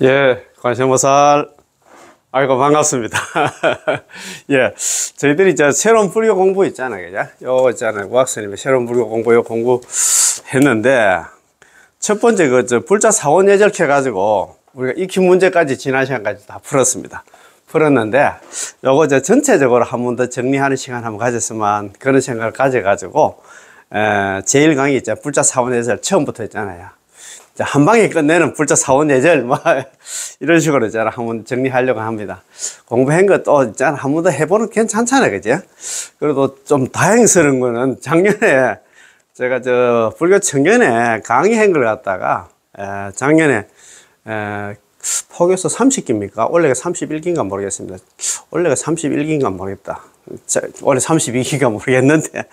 예, 관세음보살. 아이고, 반갑습니다. 예, 저희들이 이제 새로운 불교 공부 있잖아요. 그죠? 요거 있잖아요. 우학스님의 새로운 불교 공부, 요 공부 했는데, 첫 번째 불자 사원 예절케 가지고, 우리가 익힌 문제까지 지난 시간까지 다 풀었습니다. 풀었는데, 요거 이제 전체적으로 한 번 더 정리하는 시간 한번 가졌으면, 그런 생각을 가져가지고, 제일 강의 있죠. 불자 사원 예절 처음부터 했잖아요. 한 방에 끝내는 불자 사원 예절, 이런 식으로 있잖아. 한번 정리하려고 합니다. 공부한 것도 있잖아. 한 번 더 해보는 괜찮잖아요. 그죠? 그래도 좀 다행스러운 거는 작년에 제가 불교 청년에 강의한 걸 갖다가, 작년에, 포교서 30기입니까? 원래가 31기인가 모르겠습니다. 원래가 31기인가 모르겠다. 원래 32기가 모르겠는데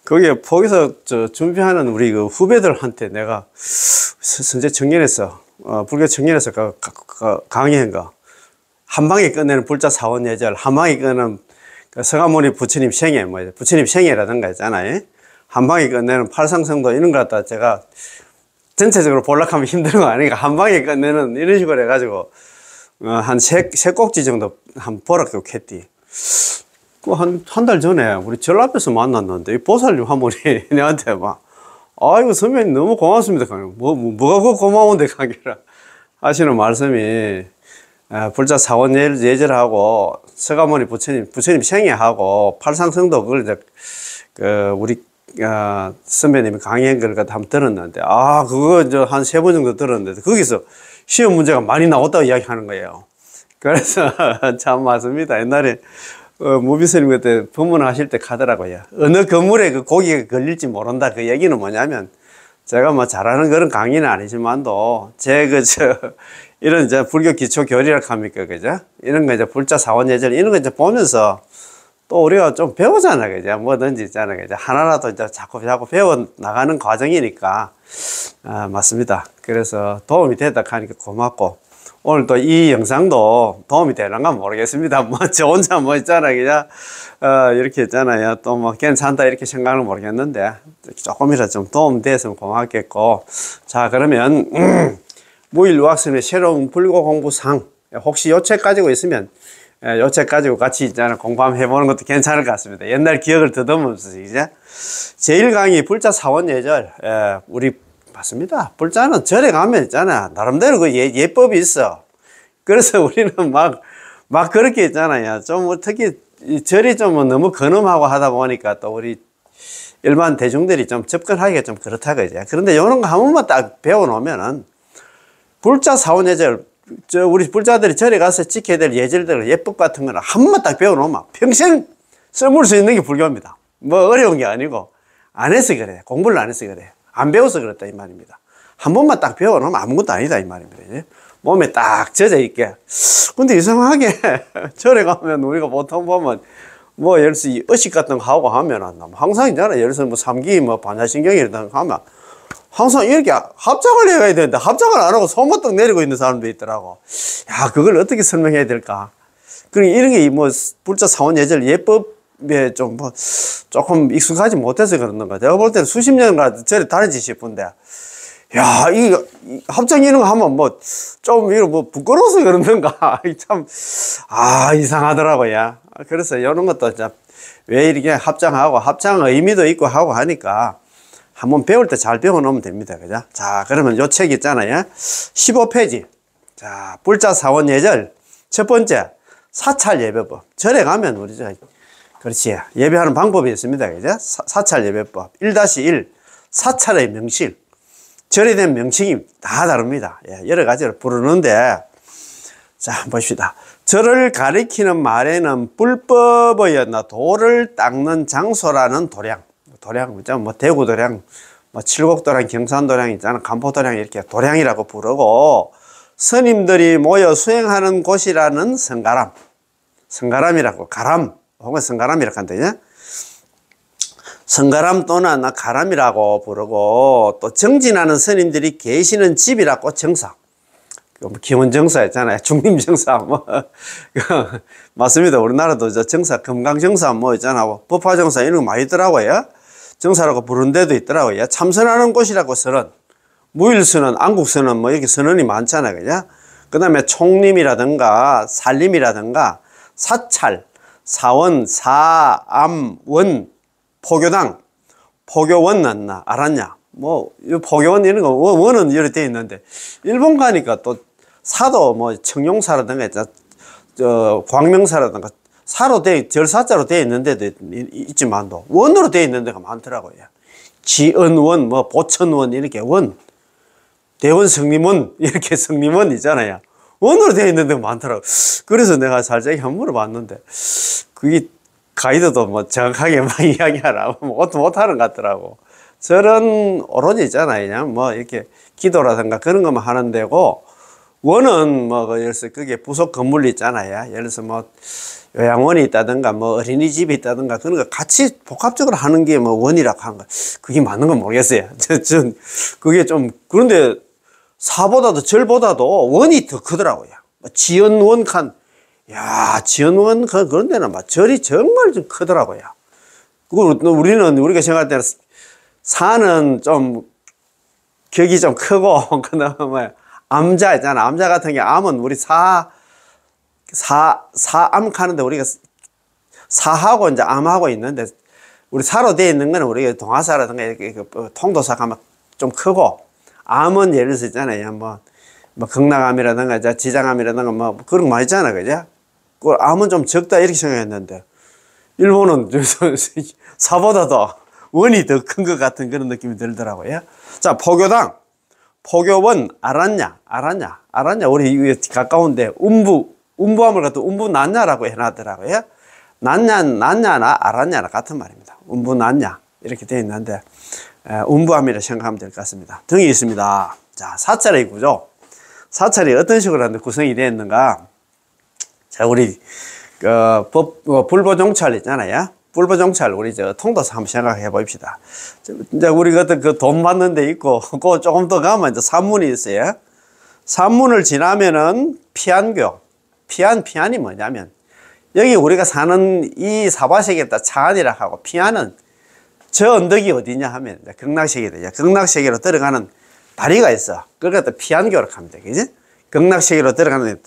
거기에 포교서 준비하는 우리 그 후배들한테 내가 선제 청년에서 불교 청년에서 강의한 거 한 방에 끝내는 불자 사원 예절, 한 방에 끝내는 서가모니 부처님 생애, 부처님 생애라든가 있잖아요. 한 방에 끝내는 팔상성도 이런 거 갖다 제가 전체적으로 볼락하면 힘든 거 아니니까 한 방에 끝내는 이런 식으로 해가지고 한 세 꼭지 정도 한 보락도 했디. 한 달 전에 우리 절 앞에서 만났는데 이 보살님 한 분이 내한테 막 아이고 선배님 너무 고맙습니다. 뭐가 그 고마운데 강의라 하시는 말씀이 불자 사원 예절하고 서가모니 부처님 생애하고 팔상성도 그걸 이제 우리 선배님이 강의한 걸 한번 들었는데 그거 한 3번 정도 들었는데 거기서 시험 문제가 많이 나왔다고 이야기하는 거예요. 그래서 참 맞습니다. 옛날에 무비스님 그때 법문하실 때 가더라고요. 어느 건물에 그 고기가 걸릴지 모른다. 그 얘기는 뭐냐면 제가 뭐 잘하는 그런 강의는 아니지만도 이런 이제 불교 기초 교리라 합니까, 그죠? 이런 거 이제 불자 사원 예절 이런 거 이제 보면서 또 우리가 좀 배우잖아, 그죠? 뭐든지 있잖아, 그죠? 하나라도 이제 자꾸 배워 나가는 과정이니까 맞습니다. 그래서 도움이 됐다 하니까 고맙고. 오늘 또 이 영상도 도움이 되는가 모르겠습니다. 저 혼자 있잖아, 그냥, 이렇게 있잖아요. 또 괜찮다, 이렇게 생각은 모르겠는데, 조금이라도 좀 도움 됐으면 고맙겠고. 자, 그러면, 무일유학스님의 새로운 불교 공부상, 혹시 요 책 가지고 있으면, 요 책 가지고 같이 있잖아, 공부 한번 해보는 것도 괜찮을 것 같습니다. 옛날 기억을 더듬으면서, 이제. 제1강의 불자 사원 예절, 우리 맞습니다. 불자는 절에 가면 있잖아. 나름대로 그 예법이 있어. 그래서 우리는 막 그렇게 있잖아요. 좀 특히 절이 좀 너무 근엄하고 하다 보니까 또 우리 일반 대중들이 좀 접근하기가 좀 그렇다 그죠. 그런데 이런 거 한 번만 딱 배워놓으면은 불자 사원 예절, 우리 불자들이 절에 가서 지켜야 될 예절들, 예법 같은 거는 한 번만 딱 배워놓으면 평생 써볼 수 있는 게 불교입니다. 뭐 어려운 게 아니고 안 해서 그래. 공부를 안 해서 그래. 안 배워서 그렇다 이 말입니다. 한 번만 딱 배워놓으면 아무것도 아니다 이 말입니다. 몸에 딱 젖어 있게. 근데 이상하게 절에 가면 우리가 보통 보면 예를 들어서 의식 같은 거 하고 하면 항상 있잖아. 예를 들어서 삼기 반야신경이 이런 거 하면 항상 이렇게 합장을 해야 되는데 합장을 안 하고 손바닥 내리고 있는 사람도 있더라고. 야, 그걸 어떻게 설명해야 될까? 그러니까 이런 게 불자 사원 예절 예법에 조금 익숙하지 못해서 그러는 거야. 내가 볼 때는 수십 년간 절에 다니지 싶은데, 야, 이 합장 이런 거 하면 부끄러워서 그러는가. 참, 이상하더라고요. 그래서 이런 것도 왜 이렇게 합장하고, 합장 의미도 있고 하고 하니까 한번 배울 때 잘 배워놓으면 됩니다. 그죠? 자, 그러면 요 책 있잖아요. 15페이지. 자, 불자 사원 예절. 첫 번째, 사찰 예배법. 절에 가면 우리 그렇지. 예배하는 방법이 있습니다. 그죠? 사찰 예배법. 1-1. 사찰의 명칭. 절에 대한 명칭이 다 다릅니다. 여러 가지를 부르는데, 자, 봅시다. 절을 가리키는 말에는 불법이었나 돌을 닦는 장소라는 도량. 대구도량, 칠곡도량, 경산도량 있잖아. 간포도량 이렇게 도량이라고 부르고, 스님들이 모여 수행하는 곳이라는 성가람. 성가람이라고, 가람. 혹은 성가람이라고 한다. 성가람 또는 가람이라고 부르고, 또 정진하는 스님들이 계시는 집이라고 정사. 기원정사 있잖아요. 중림정사, 맞습니다. 우리나라도 정사, 금강정사 있잖아. 법화정사 이런 거 많이 있더라고요. 정사라고 부르는 데도 있더라고요. 참선하는 곳이라고 선언. 무일선언, 안국선언, 이렇게 선언이 많잖아요. 그죠? 그 다음에 총림이라든가 살림이라든가 사찰, 사원, 사암, 원, 포교당, 포교원 났나 알았냐? 뭐 포교원 이런 거 원은 이렇게 돼 있는데 일본 가니까 또 사도 뭐 청룡사라든가 저 광명사라든가 사로 돼 절사자로 돼 있는 데도 있지만도 원으로 돼 있는 데가 많더라고요. 지은원, 뭐 보천원 이렇게 원, 대원 성림원 이렇게 성림원 있잖아요. 원으로 돼 있는 데가 많더라고. 그래서 내가 살짝 한번 물어봤는데 그게 가이드도 뭐 정확하게 막 이야기하라 못하는 것 같더라고. 저런 오로지 있잖아요. 그냥 뭐 이렇게 기도라든가 그런 것만 하는 데고 원은 뭐 예를 들어서 그게 부속 건물이 있잖아요. 예를 들어서 뭐 요양원이 있다든가 뭐 어린이집이 있다든가 그런 거 같이 복합적으로 하는 게 뭐 원이라고 하는 거 그게 맞는 건 모르겠어요. 전 그게 좀 그런데 사보다도 절보다도 원이 더 크더라고요. 지연원 칸, 야 지연원 그런 데는 막 절이 정말 좀 크더라고요. 우리가 생각할 때는 사는 좀 격이 좀 크고 그다음에 암자 있잖아. 암자 같은 게 암은 우리 사암 가는데 우리가 사하고 이제 암하고 있는데 우리 사로 되어 있는 거는 우리가 동화사라든가 이렇게 통도사 가면 좀 크고 암은 예를 들어서 있잖아요. 뭐 극락암이라든가 지장암이라든가 뭐 그런 거 많이 있잖아. 그죠? 그 암은 좀 적다 이렇게 생각했는데 일본은 사보다도 원이 더 큰 것 같은 그런 느낌이 들더라고요. 자, 포교당, 포교원, 알았냐? 우리 가까운데 음부함을 갖다 음부난냐라고 해놨더라고요. 난냐나 알았냐나 같은 말입니다. 음부난냐 이렇게 되어 있는데 음부함이라 생각하면 될 것 같습니다. 등이 있습니다. 자, 사찰의 구조. 사찰이 어떤 식으로 구성이 되어 있는가? 자, 우리 불보종찰 있잖아요. 불보종찰 우리 통도사 한번 생각해 봅시다. 이제 우리 그 돈 받는 데 있고 그 조금 더 가면 이제 산문이 있어요. 산문을 지나면은 피안교. 피안이 뭐냐면 여기 우리가 사는 이 사바세계다 차안이라 하고 피안은 저 언덕이 어디냐 하면 극락세계 되죠. 극락세계로 들어가는 다리가 있어. 그걸 갖다 피안교로 가면 돼. 그지? 극락세계로 들어가는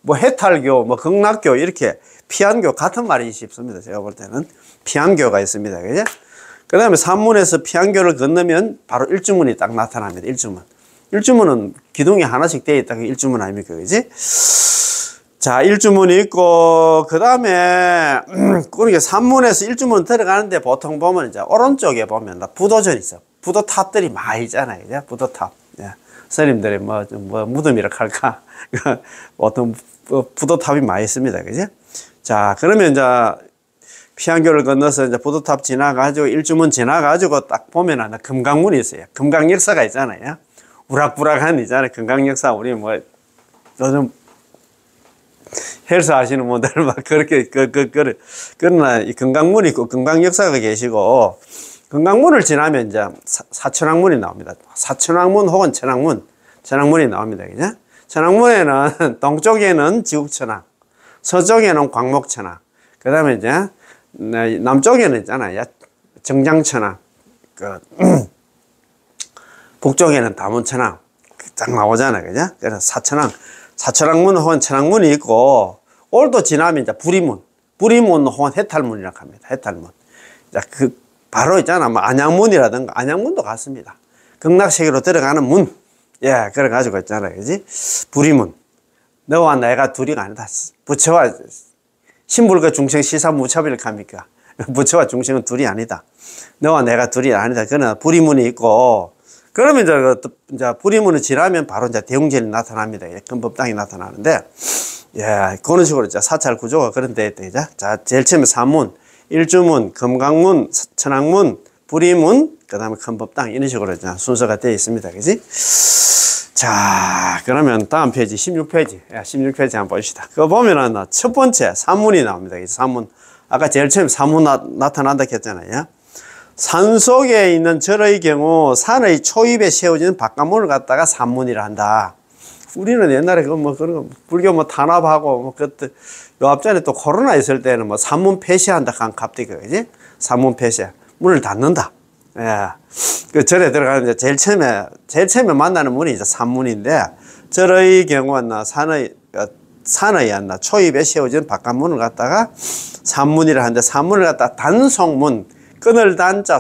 뭐 해탈교, 뭐 극락교 이렇게 피안교 같은 말이 싶습니다. 제가 볼 때는 피안교가 있습니다. 그죠? 그 다음에 산문에서 피안교를 건너면 바로 일주문이 딱 나타납니다. 일주문은 기둥이 하나씩 되어 있다가 일주문 아닙니까? 그지? 자, 일주문이 있고, 그 다음에, 그러니까 산문에서 일주문 들어가는데 보통 보면 이제 오른쪽에 보면 부도전 있어. 부도탑들이 많이 있잖아요. 그죠? 부도탑. 예. 스님들이 뭐 무덤이라 할까? 보통 부도탑이 많이 있습니다. 그죠? 자, 그러면 이제 피안교를 건너서 이제 부도탑 지나가지고 일주문 지나가지고 딱 보면은 금강문이 있어요. 금강역사가 있잖아요. 우락부락한 있잖아요. 금강역사. 우리 뭐 요즘 헬스 하시는 분들 막 그렇게 그러나 이 금강문이 있고 금강역사가 계시고 금강문을 지나면 이제 사천왕문이 나옵니다. 사천왕문 혹은 천왕문이 나옵니다. 그죠? 천왕문에는 동쪽에는 지국천왕, 서쪽에는 광목천왕, 그 다음에 이제 남쪽에는 있잖아요. 정장천왕, 북쪽에는 다문천왕 딱 나오잖아요. 그죠? 그래서 사천왕문 혹은 천왕문이 있고, 올도 지나면 이제 부리문 혹은 해탈문이라고 합니다. 해탈문. 자, 바로 있잖아. 뭐 안양문이라든가, 안양문도 같습니다. 극락세계로 들어가는 문. 예, 그래가지고 있잖아요. 그지? 부리문. 너와 내가 둘이가 아니다. 부처와, 신불과 중생 시사무차별 합니까? 부처와 중생은 둘이 아니다. 너와 내가 둘이 아니다. 그러나 부리문이 있고, 그러면 이제 부리문을 지나면 바로 이제 대웅전이 나타납니다. 금법당이 나타나는데, 예, 그런 식으로 이제 사찰 구조가 그런 데 있죠. 자, 제일 처음에 산문, 일주문, 금강문, 천왕문, 부리문, 그 다음에 금법당 이런 식으로 이제 순서가 되어 있습니다. 그지? 자, 그러면 다음 페이지 16페이지. 예, 16페이지 한번 봅시다. 그거 보면은 첫 번째 산문이 나옵니다. 산문. 아까 제일 처음에 산문 나타난다 했잖아요. 산 속에 있는 절의 경우 산의 초입에 세워지는 바깥문을 갖다가 산문이라 한다. 우리는 옛날에 그런 거 불교 탄압하고 그때 요 앞전에 또 코로나 있을 때는 산문 폐쇄한다 한 갑자기 그지? 산문 폐쇄. 문을 닫는다. 예. 그 절에 들어가는데 제일 처음에 만나는 문이 이제 산문인데 절의 경우는 산의 초입에 세워진 바깥문을 갖다가 산문이라 하는데, 산문을 갖다가 단속문, 끈을 단자,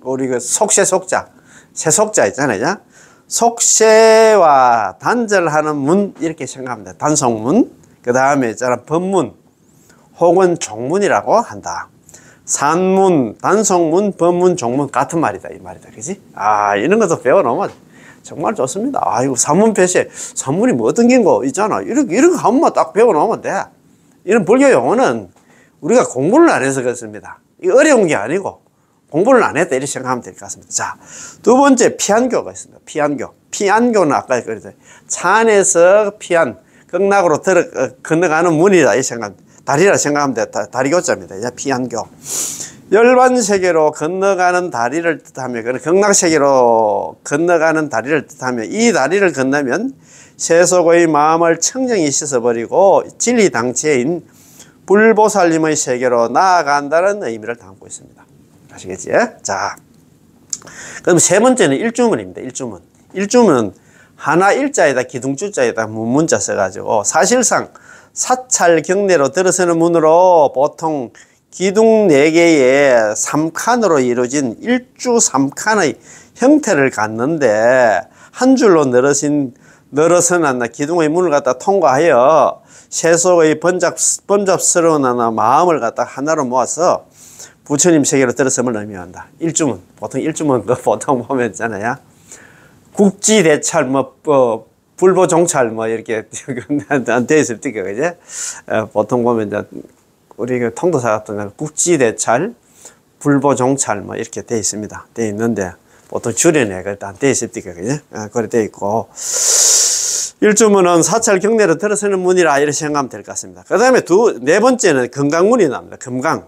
우리 그 속세 속자, 세속자 있잖아요. 속세와 단절하는 문, 이렇게 생각합니다. 단속문. 그 다음에 있잖아, 법문, 혹은 종문이라고 한다. 산문, 단속문, 법문, 종문 같은 말이다, 이 말이다. 그지? 이런 것도 배워놓으면 정말 좋습니다. 이거 산문폐쇄, 산문이 뭐 어떤 게인고 있잖아. 이런 거 한 번만 딱 배워놓으면 돼. 이런 불교 용어는 우리가 공부를 안 해서 그렇습니다. 이거 어려운 게 아니고 공부를 안 했다, 이렇게 생각하면 될 것 같습니다. 자, 두 번째 피안교가 있습니다. 피안교. 피안교는 아까 그랬어요. 산에서 피안, 극락으로 건너가는 문이다, 이 생각. 다리라 생각하면 돼. 다리교자입니다. 피안교. 열반세계로 건너가는 다리를 뜻하며, 극락세계로 건너가는 다리를 뜻하며, 이 다리를 건너면 세속의 마음을 청정히 씻어버리고 진리당체인 불보살님의 세계로 나아간다는 의미를 담고 있습니다. 아시겠지? 자, 그럼 세 번째는 일주문입니다. 일주문. 일주문은 하나 일자에다 기둥주자에다 문자 써가지고, 사실상 사찰 경내로 들어서는 문으로 보통 기둥 4개의 3칸으로 이루어진 일주 3칸의 형태를 갖는데, 한 줄로 늘어서는 기둥의 문을 갖다 통과하여 세속의 번잡스러운 마음을 갖다 하나로 모아서 부처님 세계로 들어섬을 의미한다. 일주문. 보통 일주문, 보통 보면 있잖아요. 국지대찰, 불보종찰, 이렇게 되어 있을 때, 그지? 보통 보면 이제, 우리 그 통도사 같은 국지대찰, 불보종찰, 이렇게 되어 있습니다. 되어 있는데, 보통 줄여내, 안 되어 있을 때, 그지? 그래 되어 있고. 일주문은 사찰 경내로 들어서는 문이라, 이렇게 생각하면 될 것 같습니다. 그 다음에 네 번째는 금강문이 나옵니다. 금강.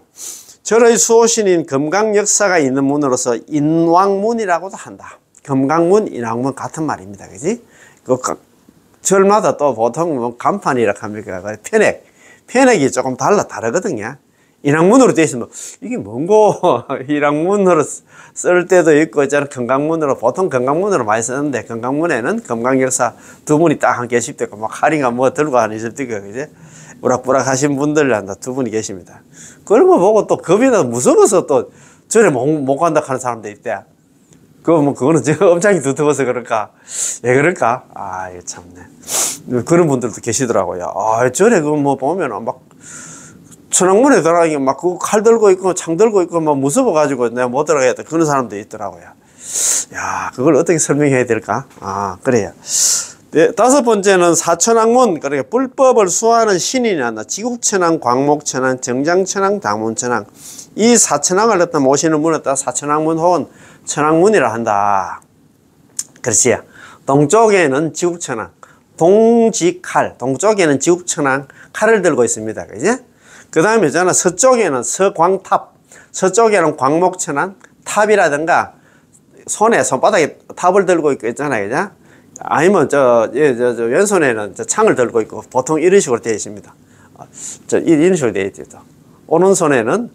절의 수호신인 금강 역사가 있는 문으로서 인왕문이라고도 한다. 금강문, 인왕문 같은 말입니다. 그지? 절마다 또 보통 간판이라 합니까? 편액이 조금 다르거든요. 인왕문으로 되어 있으면 이게 뭔고? 인왕문으로 쓸 때도 있고 있잖아. 금강문으로, 보통 금강문으로 많이 쓰는데, 금강문에는 금강 역사 두 분이 딱 한 개씩 되고, 칼인가 들고 하는 있을 때고, 그지? 우락부락 하신 분들 두 분이 계십니다. 그런 거 보고 또 겁이 나 무서워서 또 절에 못 간다 하는 사람도 있대. 그거는 제가 엄청이 두터워서 그럴까? 왜 그럴까? 이거 참네. 그런 분들도 계시더라고요. 절에 보면 천왕문에 들어가기 칼 들고 있고, 창 들고 있고, 무서워가지고 내가 못 들어가겠다. 그런 사람도 있더라고요. 야, 그걸 어떻게 설명해야 될까? 그래요. 네, 다섯 번째는 사천왕문, 그러니까 불법을 수호하는 신이 나나 지국천왕, 광목천왕, 정장천왕, 당문천왕, 이 사천왕을 갖다 모시는 문을 따라 사천왕문 혹은 천왕문이라 한다. 그렇지. 동쪽에는 지국천왕, 동지칼, 동쪽에는 지국천왕 칼을 들고 있습니다. 그지? 그 다음에 있잖아, 서쪽에는 서광탑, 서쪽에는 광목천왕 탑이라든가 손바닥에 탑을 들고 있고 있잖아요. 그죠? 아니면 왼손에는 창을 들고 있고, 보통 이런 식으로 되어 있습니다. 이런 식으로 되어 있죠. 오른손에는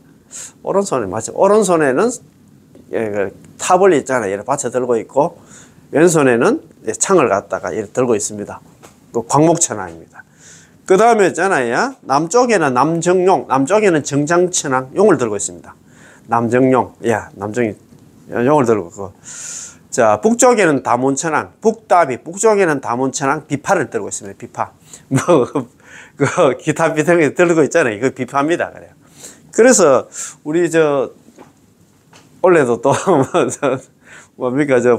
탑을 있잖아요. 이렇게 받쳐 들고 있고, 왼손에는 창을 갖다가 이렇게 들고 있습니다. 그 광목천왕입니다. 그 다음에 있잖아요. 남쪽에는 남정용, 남쪽에는 정장천왕 용을 들고 있습니다. 남정용, 남정이 용을 들고 있고. 자, 북쪽에는 다문천왕, 북쪽에는 다문천왕 비파를 들고 있습니다. 비파. 기타 비등을 들고 있잖아요. 이거 비파입니다. 그래요. 그래서, 우리 원래도 또,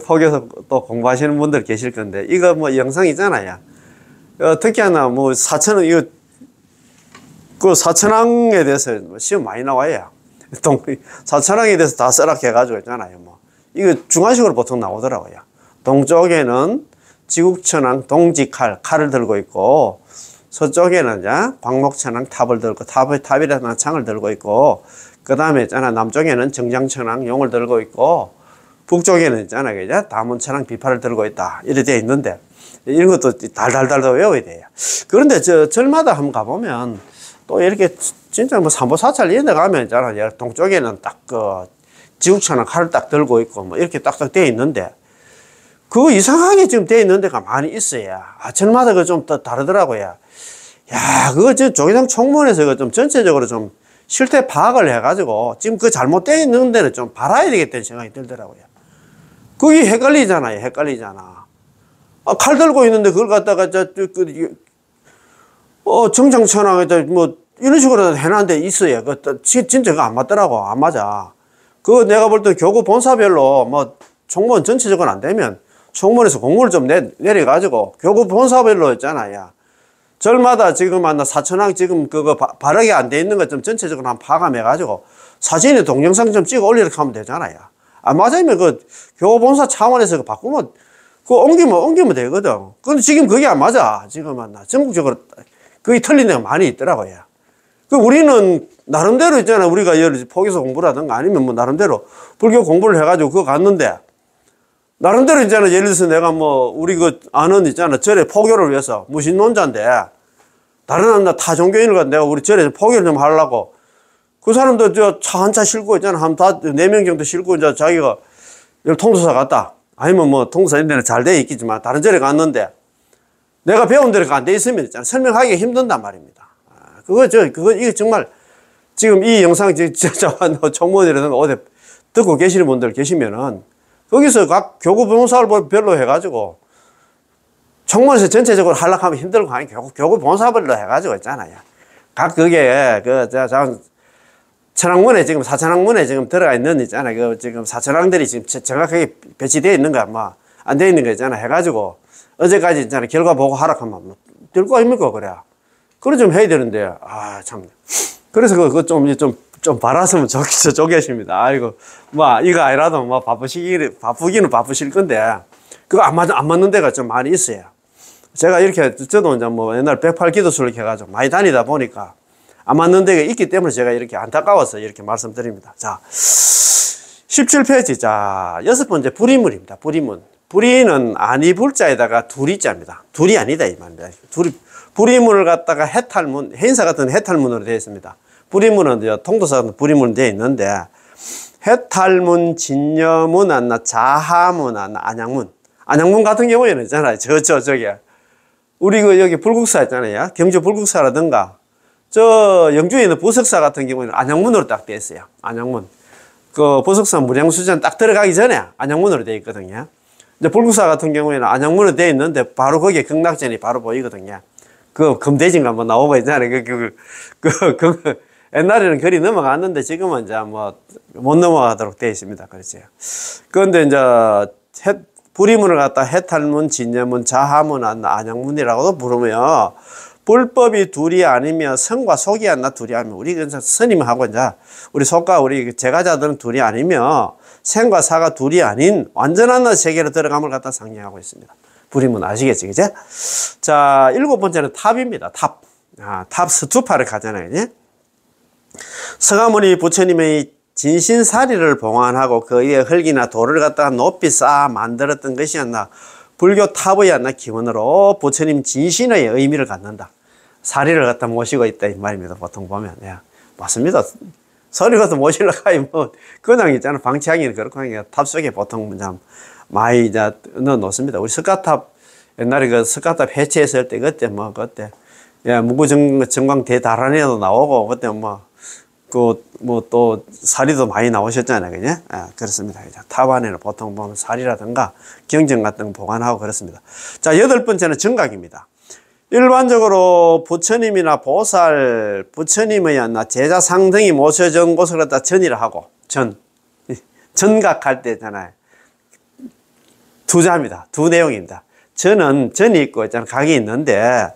포교에서 또 공부하시는 분들 계실 건데, 이거 영상 있잖아요. 특히나 사천왕에 대해서 시험 많이 나와요. 사천왕에 대해서 다 써라 해가지고 있잖아요. 이거 중화식으로 보통 나오더라고요. 동쪽에는 지국천왕 칼을 들고 있고, 서쪽에는 광목천왕 탑을 들고, 탑이라는 창을 들고 있고, 그 다음에 있잖아, 남쪽에는 정장천왕 용을 들고 있고, 북쪽에는 있잖아, 그죠? 다문천왕 비파를 들고 있다. 이렇게 되어 있는데, 이런 것도 달달달 외워야 돼요. 그런데 절마다 한번 가보면, 또 이렇게 진짜 삼보사찰 이런 데 가면 있잖아, 동쪽에는 딱 지국천왕 칼을 딱 들고 있고, 이렇게 딱딱 되어 있는데, 그거 이상하게 지금 돼 있는 데가 많이 있어요. 아철마다 그 좀 다르더라고요. 야, 그거 저 조계종 총무원에서 그 좀 전체적으로 좀 실태 파악을 해가지고 지금 그 잘못되어 있는 데는 좀 바라야 되겠다는 생각이 들더라고요. 그게 헷갈리잖아요. 헷갈리잖아. 칼 들고 있는데 그걸 갖다가 정장천왕에다 뭐 이런 식으로 해놓은 데 있어요. 진짜 그거 안 맞더라고. 안 맞아. 그거 내가 볼 때 교구 본사별로 뭐 총무원 전체적으로 안 되면 총무원에서 공문을 좀 내려가지고 교구 본사별로 있잖아요. 절마다 지금 한 4천왕 지금 그거 바르게 안 돼 있는 것 좀 전체적으로 한 파감해가지고 사진에 동영상 좀 찍어 올리렇게 하면 되잖아요. 맞으면 그 교구 본사 차원에서 바꾸면 그거 옮기면 되거든. 근데 지금 그게 안 맞아. 지금 전국적으로 그게 틀린 데가 많이 있더라고요. 우리는 나름대로 있잖아. 우리가 포교서 공부라든가 아니면 뭐 나름대로 불교 공부를 해가지고 그거 갔는데 나름대로 있잖아. 예를 들어서 내가 뭐 우리 그 아는 있잖아. 절에 포교를 위해서 무신론자인데 다른 타종교인을 갖다 내가 우리 절에 포교를 좀 하려고 그 사람도 저 차 한 차 싣고 있잖아. 한 4명 정도 싣고 이제 자기가 통도사 갔다. 아니면 뭐 통도사 이런 데는 잘 돼 있겠지만 다른 절에 갔는데 내가 배운 대로 안 돼 있으면 있잖아. 설명하기가 힘든단 말입니다. 이게 정말 지금 이 영상 진짜 총무원이라든가 어디 듣고 계시는 분들 계시면은 거기서 각 교구 본사를 별로 해가지고 총무원에서 전체적으로 하려고 힘들고 하니 교구 본사별로 해가지고 있잖아요. 각 그게 천왕문에 지금 사천왕문에 지금 들어가 있는 있잖아요. 지금 사천왕들이 지금 정확하게 배치되어 있는 거 뭐 안 되어 있는 거 있잖아. 해가지고 어제까지 있잖아. 결과 보고 하락하면 될 거 아닙니까 그래. 그래 좀 해야 되는데 참 그래서 그거 좀 바랐으면 좋겠습니다. 아이고 뭐 이거 아니라도 뭐 바쁘기는 바쁘실 건데 그거 안 맞는 데가 좀 많이 있어요. 제가 이렇게 저도 이제 뭐 옛날 108기도수를 이렇게 해가지고 많이 다니다 보니까 안 맞는 데가 있기 때문에 제가 이렇게 안타까워서 이렇게 말씀드립니다. 자, 17페이지. 자, 6번째 불이문입니다. 불이문. 불이는 아니불자에다가 둘이자입니다. 둘이 아니다 이 말입니다. 불이문을 갖다가 해탈문, 해인사 같은 해탈문으로 되어 있습니다. 불이문은 통도사 같은 불이문으로 되어 있는데 해탈문, 진여문, 자하문, 안양문. 안양문 같은 경우에는 있잖아요. 저게 우리 여기 불국사 있잖아요. 경주 불국사라든가 저 영주에 있는 보석사 같은 경우에는 안양문으로 딱 되어 있어요. 안양문. 그 보석사 무량수전 딱 들어가기 전에 안양문으로 되어 있거든요. 이제 불국사 같은 경우에는 안양문으로 되어 있는데 바로 거기에 극락전이 바로 보이거든요. 그 금대진가 뭐 나오고 있잖아요. 옛날에는 거리 넘어갔는데 지금은 이제 뭐 못 넘어가도록 되어 있습니다. 그렇죠. 그런데 이제 불이문을 갖다 해탈문, 진여문, 자하문, 안양문이라고도 부르며 불법이 둘이 아니면 성과 속이 안 나 둘이 아니면 우리 스님하고 이제 우리 속과 우리 제가자들은 둘이 아니면 생과 사가 둘이 아닌 완전한 세계로 들어감을 갖다 상징하고 있습니다. 불이문 아시겠지, 그죠? 자, 7번째는 탑입니다. 탑. 탑 스투파를 가잖아요. 그치? 서가모니 부처님의 진신사리를 봉안하고 그 위에 흙이나 돌을 갖다가 높이 쌓아 만들었던 것이었나 불교 탑의 기원으로 부처님 진신의 의미를 갖는다. 사리를 갖다 모시고 있다 이 말입니다. 보통 보면 맞습니다. 사리 갖다 모시려고 하면 뭐 그냥 있잖아. 방치하기는 그렇고 하니까 탑 속에 보통 많이 넣어 놓습니다. 우리 석가탑 옛날에 그 석가탑 해체했을 때 그때 무구정광 대다란에도 나오고 그때 또 사리도 많이 나오셨잖아요. 그죠? 그렇습니다. 탑 안에는 보통 보면 사리라든가 경전 같은 거 보관하고 그렇습니다. 자, 8번째는 정각입니다. 일반적으로 부처님이나 보살, 부처님의 제자 상등이 모셔진 곳을 갖다 전이라 하고, 전각할 때 있잖아요. 두 자입니다. 두 내용입니다. 전이 있고 있잖아요. 각이 있는데,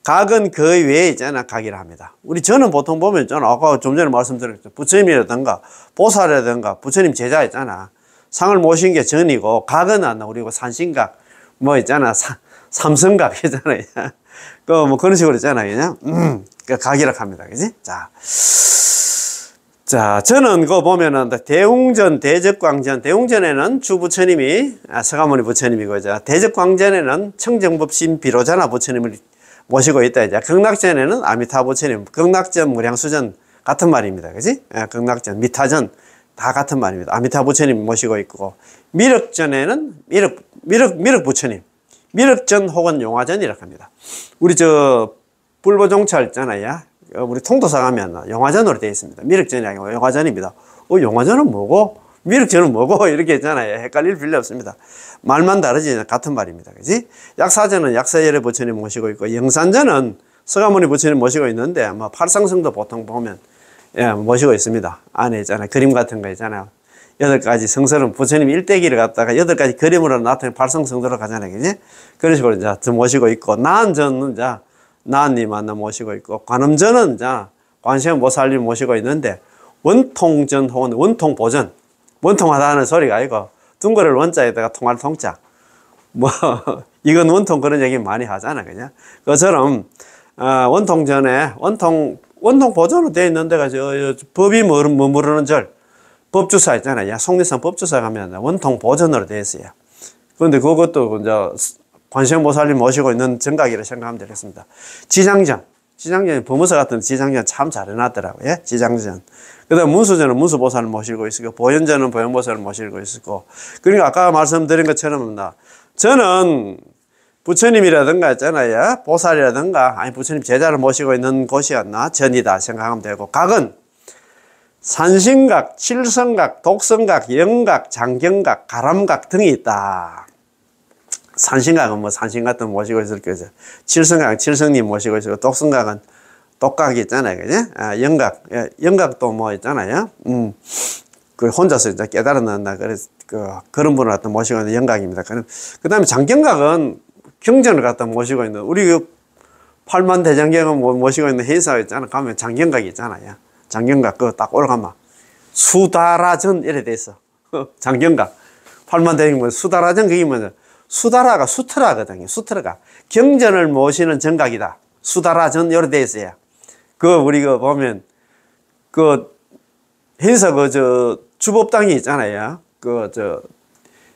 각은 그 외에 있잖아. 각이라 합니다. 우리 전은 보통 보면 있잖아. 아까 좀 전에 말씀드렸죠. 부처님이라든가 보살이라든가 부처님 제자 있잖아. 상을 모신 게 전이고, 각은 우리 산신각, 뭐 있잖아. 삼성각 있잖아요. 그런 식으로 있잖아요. 그냥. 각이라 합니다. 그지? 자, 전은 그거 보면은 대웅전, 대적광전, 대웅전에는 주부처님이, 서가모니 부처님이고, 대적광전에는 청정법신 비로자나 부처님을 모시고 있다. 이제 극락전에는 아미타 부처님, 극락전, 무량수전 같은 말입니다. 그지? 극락전, 미타전 다 같은 말입니다. 아미타 부처님 모시고 있고, 미륵전에는 미륵 부처님. 미륵전 혹은 용화전이라고 합니다. 우리 불보종찰 있잖아요. 우리 통도사 가면 용화전으로 되어 있습니다. 미륵전이 아니고 용화전입니다. 용화전은 뭐고? 미륵전은 뭐고? 이렇게 있잖아요. 헷갈릴 필요 없습니다. 말만 다르지 같은 말입니다. 그지? 약사전은 약사열의 부처님 모시고 있고, 영산전은 서가모니 부처님 모시고 있는데, 팔상성도 보통 보면, 모시고 있습니다. 안에 있잖아요. 그림 같은 거 있잖아요. 8가지 성설은 부처님 일대기를 갖다가 8가지 그림으로 나타낸 팔성성도로 가잖아요. 그지? 그런 식으로 이제 모시고 있고, 나은전은 이제 나은님 하나 모시고 있고, 관음전은 이제 관세음보살님 모시고 있는데, 원통전 혹은 원통보전. 원통하다는 소리가 아니고, 둥거를 원자에다가 통할 통자. 이건 원통 그런 얘기 많이 하잖아. 그냥. 그처럼, 원통전에, 원통보전으로 되어 있는 데가 법이 머무르는 절. 법주사 있잖아요. 속리산 법주사 가면 원통보전으로 되어 있어요. 그런데 그것도 이제 관세음보살님 모시고 있는 정각이라고 생각하면 되겠습니다. 지장전이 법무사 같은 지장전 참 잘 해놨더라고요. 예? 지장전. 그 다음 문수전은 문수보살을 모시고 있고, 보현전은 보현보살을 모시고 있고, 그러니까 아까 말씀드린 것처럼, 저는 부처님이라든가 있잖아요. 보살이라든가, 아니, 부처님 제자를 모시고 있는 곳이었나? 전이다 생각하면 되고, 각은 산신각, 칠성각, 독성각, 영각, 장경각, 가람각 등이 있다. 산신각은 산신 같은 거 모시고 있을 거죠. 칠성각은 칠성님 모시고 있고, 독성각은 독각이 있잖아요. 그지? 영각도 있잖아요. 그 혼자서 이제 깨달았는다. 그래서 그런 분을 갖다 모시고 있는 영각입니다. 그 다음에 장경각은 경전을 갖다 모시고 있는, 우리 팔만 대장경을 모시고 있는 회사가 있잖아. 가면 장경각이 있잖아요. 장경각, 그거 딱 올라가면 수다라전 이래 돼 있어. 장경각. 팔만 대장경 수다라전, 그게 뭐냐. 수다라가 수트라거든요. 수트라가. 경전을 모시는 정각이다. 수다라전 이래 돼 있어요. 우리 보면, 해서 주법당이 있잖아요.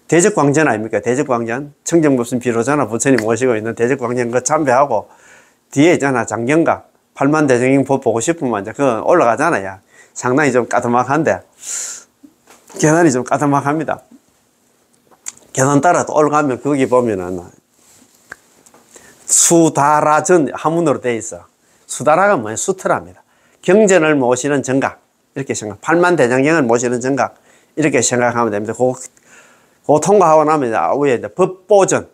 대적광전 아닙니까? 대적광전. 청정법신 비로자나 부처님 모시고 있는 대적광전 그 참배하고, 뒤에 있잖아. 장경각. 팔만 대장경 보고 싶으면 이제 그거 올라가잖아요. 상당히 좀 까다막한데, 계단이 좀 까다막합니다. 계단 따라 올라가면 거기 보면은, 수다라전 한문으로 돼 있어. 수다라가 뭐예요? 수트라입니다. 경전을 모시는 정각. 이렇게 생각. 팔만 대장경을 모시는 정각. 이렇게 생각하면 됩니다. 그거 통과하고 나면 이제 위에 이제 법보전.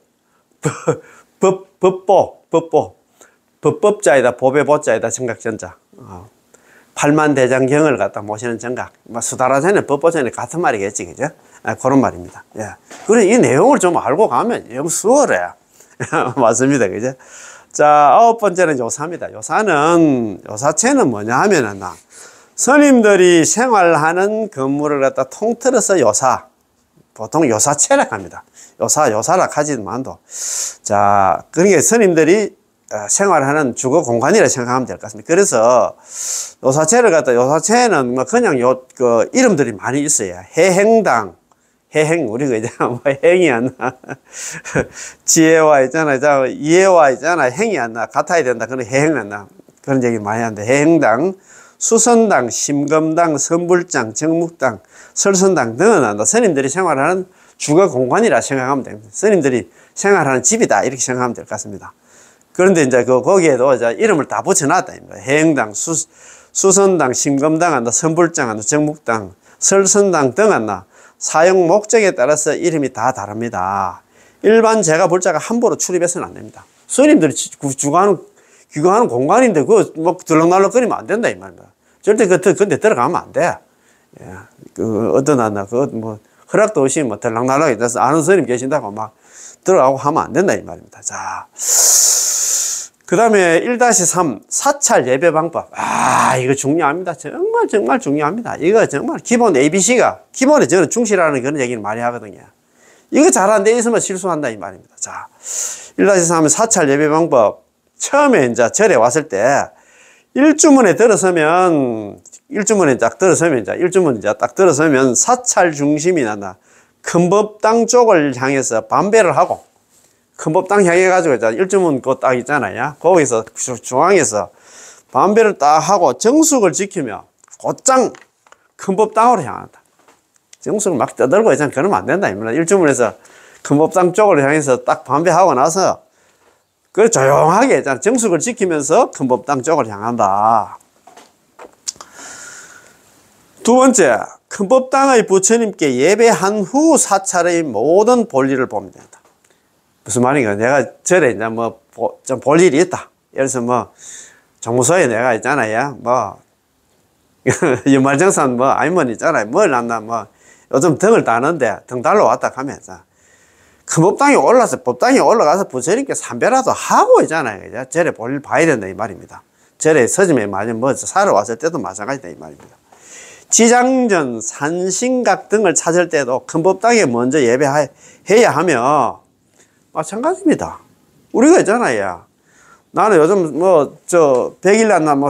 법법자이다. 법의 보자이다. 정각전자. 팔만 대장경을 갖다 모시는 정각. 수다라전에 법보전이 같은 말이겠지. 그죠? 그런 말입니다. 예. 그래, 이 내용을 좀 알고 가면 영 수월해. 맞습니다. 그죠? 자, 9번째는 요사입니다. 요사체는 뭐냐 하면은, 스님들이 생활하는 건물을 갖다 통틀어서 요사. 보통 요사체라고 합니다. 요사라 하지만도. 자, 그러니까 스님들이 생활하는 주거 공간이라 생각하면 될 것 같습니다. 그래서 요사체는 그냥 이름들이 많이 있어요. 해행당. 우리가 이제 행이 안 나. 지혜와 있잖아. 이해와 있잖아. 행이 안 나. 같아야 된다. 그런 해행 안 나. 그런 얘기 많이 하는데, 해행당, 수선당, 심검당, 선불장, 정묵당, 설선당 등은 한다. 스님들이 생활하는 주거 공간이라 생각하면 됩니다. 스님들이 생활하는 집이다. 이렇게 생각하면 될 것 같습니다. 그런데 이제 거기에도 이제 이름을 다 붙여놨다. 해행당, 수선당, 심검당 한다. 선불장 한다. 정묵당, 설선당 등 한다. 사용 목적에 따라서 이름이 다 다릅니다. 일반 제가 볼자가 함부로 출입해서는 안 됩니다. 스님들이 귀가하는 공간인데, 들락날락거리면 안 된다, 이 말입니다. 절대 근데 들어가면 안 돼. 예. 허락도 없이 들락날락 있어서 아는 스님 계신다고 막 들어가고 하면 안 된다, 이 말입니다. 자. 그 다음에 1-3 사찰 예배 방법. 이거 중요합니다. 정말 중요합니다. 이거 정말 기본 ABC가 기본에 저는 충실하는 그런 얘기를 많이 하거든요. 이거 잘 안 돼 있으면 실수한다 이 말입니다. 자, 1-3 사찰 예배 방법. 처음에 이제 절에 왔을 때 일주문에 딱 들어서면 사찰 중심이 난다. 큰법당 쪽을 향해서 반배를 하고, 큰법당 향해가지고 일주문 그 딱 있잖아요. 거기서 중앙에서 반배를 딱 하고 정숙을 지키며 곧장 큰법당으로 향한다. 정숙을 막 떠들고 있잖아. 그러면 안 된다. 일주문에서 큰 법당 쪽으로 향해서 딱 반배하고 나서 그 조용하게 정숙을 지키면서 큰 법당 쪽으로 향한다. 두 번째, 큰 법당의 부처님께 예배한 후 사찰의 모든 볼일을 보면 된다. 무슨 말인가? 내가 절에 이제 뭐 좀 볼 일이 있다. 예를 들어서 뭐 정무소에 내가 있잖아요. 뭐 연말정산 뭐 아니면 있잖아요. 뭘 한다 뭐 요즘 등을 따는데 등 달러 왔다 하면 큰 법당에 올라서 법당에 올라가서 부처님께 삼배라도 하고 있잖아요. 그죠? 절에 볼일 봐야 된다 이 말입니다. 절에 서점에 맞으면 뭐 사러 왔을 때도 마찬가지다 이 말입니다. 지장전, 산신각 등을 찾을 때도 큰 법당에 먼저 예배해야 하며 마찬가지입니다. 우리가 있잖아요. 나는 요즘 뭐 저 100일 날 뭐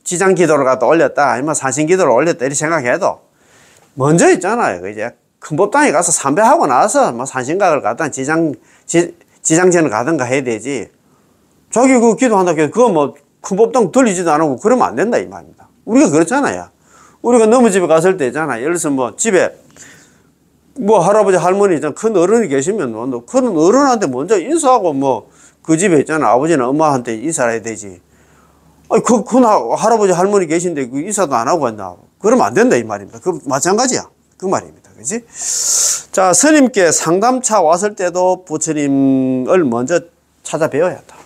지장 기도를 갖다 올렸다 아니면 산신 기도를 올렸다 이렇게 생각해도 먼저 있잖아요. 이제 큰 법당에 가서 삼배하고 나서 뭐 산신각을 갖다 지장전을 가든가 해야 되지. 자기 그 기도한다 해도 그거 뭐 큰 법당 들리지도 않고 그러면 안 된다 이 말입니다. 우리가 그렇잖아요. 우리가 너무 집에 갔을 때 있잖아. 예를 들어서 뭐 집에 뭐 할아버지 할머니 큰 어른이 계시면 뭐 큰 어른한테 먼저 인사하고 뭐 그 집에 있잖아. 아버지나 엄마한테 인사를 해야 되지. 아니 큰 할아버지 할머니 계신데 그 인사도 안 하고 한다. 그러면 안 된다 이 말입니다. 그 마찬가지야. 그 말입니다. 그지? 자, 스님께 상담차 왔을 때도 부처님을 먼저 찾아 배워야 한다.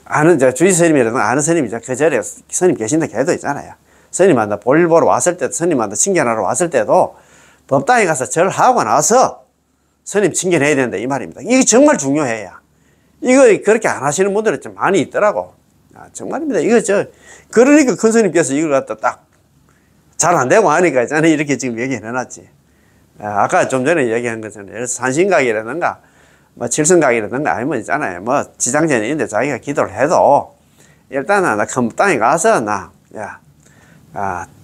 아는 주지 스님이라든가 아는 스님이죠. 그 자리에 스님 계신다 걔도 있잖아요. 스님한테 볼일 보러 왔을 때도 스님한테 칭견하러 왔을 때도 법당에 가서 절하고 나서 스님 칭견해야 된다 이 말입니다. 이게 정말 중요해요. 이거 그렇게 안 하시는 분들은 좀 많이 있더라고. 정말입니다. 이거 그러니까 큰 스님께서 이걸 갖다 딱 잘 안 되고 하니까 있잖아요. 이렇게 지금 얘기해 놨지. 아까 좀 전에 얘기한 것처럼 예를 들어서 산신각이라든가 뭐 칠성각이라든가 아니면 있잖아요. 뭐 지장전이 있는데 자기가 기도를 해도 일단은 나 큰 법당에 가서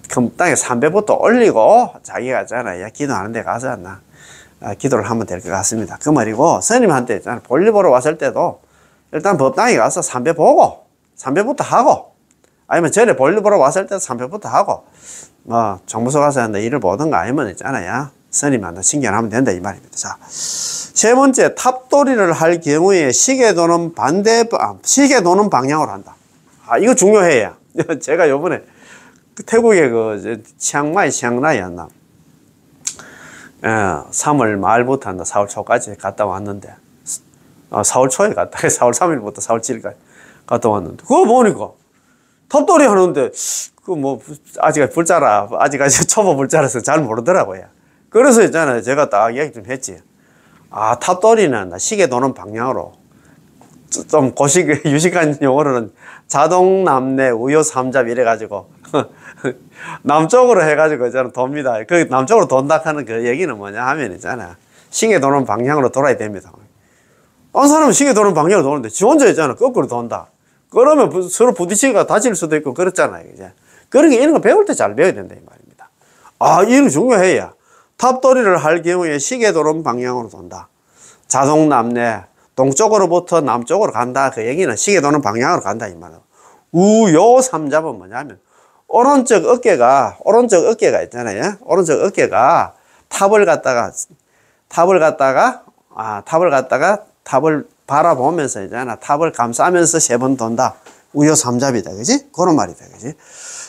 큰 땅에 삼배부터 올리고 자기가 있잖아요. 기도하는 데 가서 기도를 하면 될 것 같습니다. 그 말이고 스님한테 있잖아요. 볼일 보러 왔을 때도 일단 법당에 가서 삼배 보고 삼배부터 하고 아니면 전에 볼일 보러 왔을 때도 삼배부터 하고 뭐 정무소 가서 일을 보든가 아니면 있잖아요. 스님한테 칭견하면 된다 이 말입니다. 자, 세 번째 탑돌이를 할 경우에 시계 도는 방향으로 한다. 이거 중요해요. 제가 요번에 태국에 치앙라이였나 3월 말부터 4월 초까지 갔다 왔는데 4월 초에 갔다 4월 3일부터 4월 7일까지 갔다 왔는데 그거 보니까 탑돌이 하는데 그 뭐 아직 초보 불자라서 잘 모르더라고요. 그래서 있잖아요. 제가 딱 이야기 좀 했지. 탑돌이는 시계 도는 방향으로 좀 유식한 용어로는 자동 남내 우요 삼잡 이래가지고 남쪽으로 해가지고 저는 돕니다. 그 남쪽으로 돈다 하는 그 얘기는 뭐냐 하면 있잖아. 시계 도는 방향으로 돌아야 됩니다. 한 사람은 시계 도는 방향으로 도는데 지 혼자 있잖아. 거꾸로 돈다. 그러면 서로 부딪히기가 다칠 수도 있고 그렇잖아요. 이제. 그러니까 이런 거 배울 때 잘 배워야 된다 이 말입니다. 이런 중요해요. 탑돌이를 할 경우에 시계 도는 방향으로 돈다. 자동 남내 동쪽으로부터 남쪽으로 간다. 그 얘기는 시계 도는 방향으로 간다 이 말이에요. 우요 삼잡은 뭐냐면 오른쪽 어깨가 있잖아요. 오른쪽 어깨가 탑을 바라보면서 있잖아. 탑을 감싸면서 3번 돈다. 우요 삼잡이다. 그지? 그런 말이다. 그지?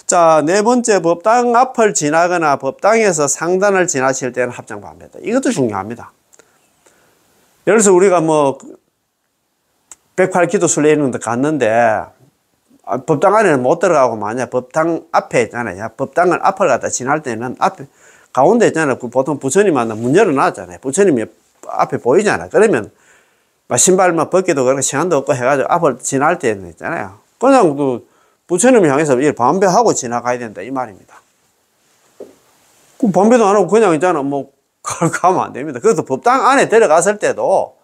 자, 네 번째 법당 앞을 지나거나 법당에서 상단을 지나실 때는 합장반배다. 이것도 중요합니다. 예를 들어서 우리가 뭐 108기도 순례 있는 데 갔는데 법당 안에는 못 들어가고 만약 법당 앞에 있잖아요. 법당을 앞을 갖다 지날 때는 앞에 가운데 있잖아요. 보통 부처님한테 문 열어놨잖아요. 부처님이 앞에 보이잖아요. 그러면 신발만 벗기도 그렇고 시간도 없고 해가지고 앞을 지날 때는 있잖아요. 그냥 그 부처님을 향해서 반배하고 지나가야 된다 이 말입니다. 그 반배도 안 하고 그냥 있잖아. 뭐 가면 안 됩니다. 그래서 법당 안에 들어갔을 때도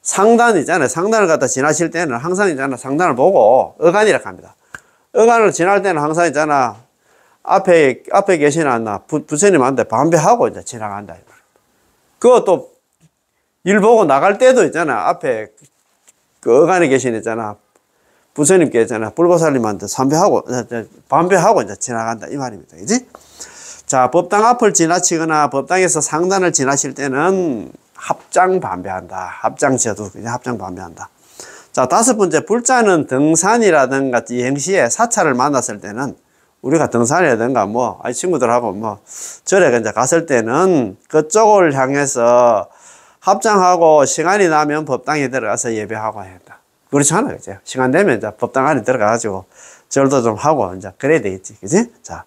상단 있잖아요. 상단을 갖다 지나실 때는 항상 있잖아. 상단을 보고 어간이라고 합니다. 어간을 지날 때는 항상 있잖아. 앞에 계시는 부처님한테 반배하고 이제 지나간다. 그것도 일 보고 나갈 때도 있잖아. 앞에 그 어간에 계신 있잖아. 부처님께 있잖아. 불보살님한테 반배하고 이제 지나간다. 이 말입니다. 그지? 자, 법당 앞을 지나치거나 법당에서 상단을 지나실 때는 합장 반배한다. 합장지어도 그냥 합장 반배한다. 자, 다섯 번째, 불자는 등산이라든가 여행시에 사찰을 만났을 때는 우리가 등산이라든가 아니 친구들하고 절에 이제 갔을 때는 그쪽을 향해서 합장하고 시간이 나면 법당에 들어가서 예배하고 해야 한다. 그렇지 않아, 그죠? 시간 되면 이제 법당 안에 들어가가지고 절도 좀 하고 이제 그래야 되겠지, 그지? 자,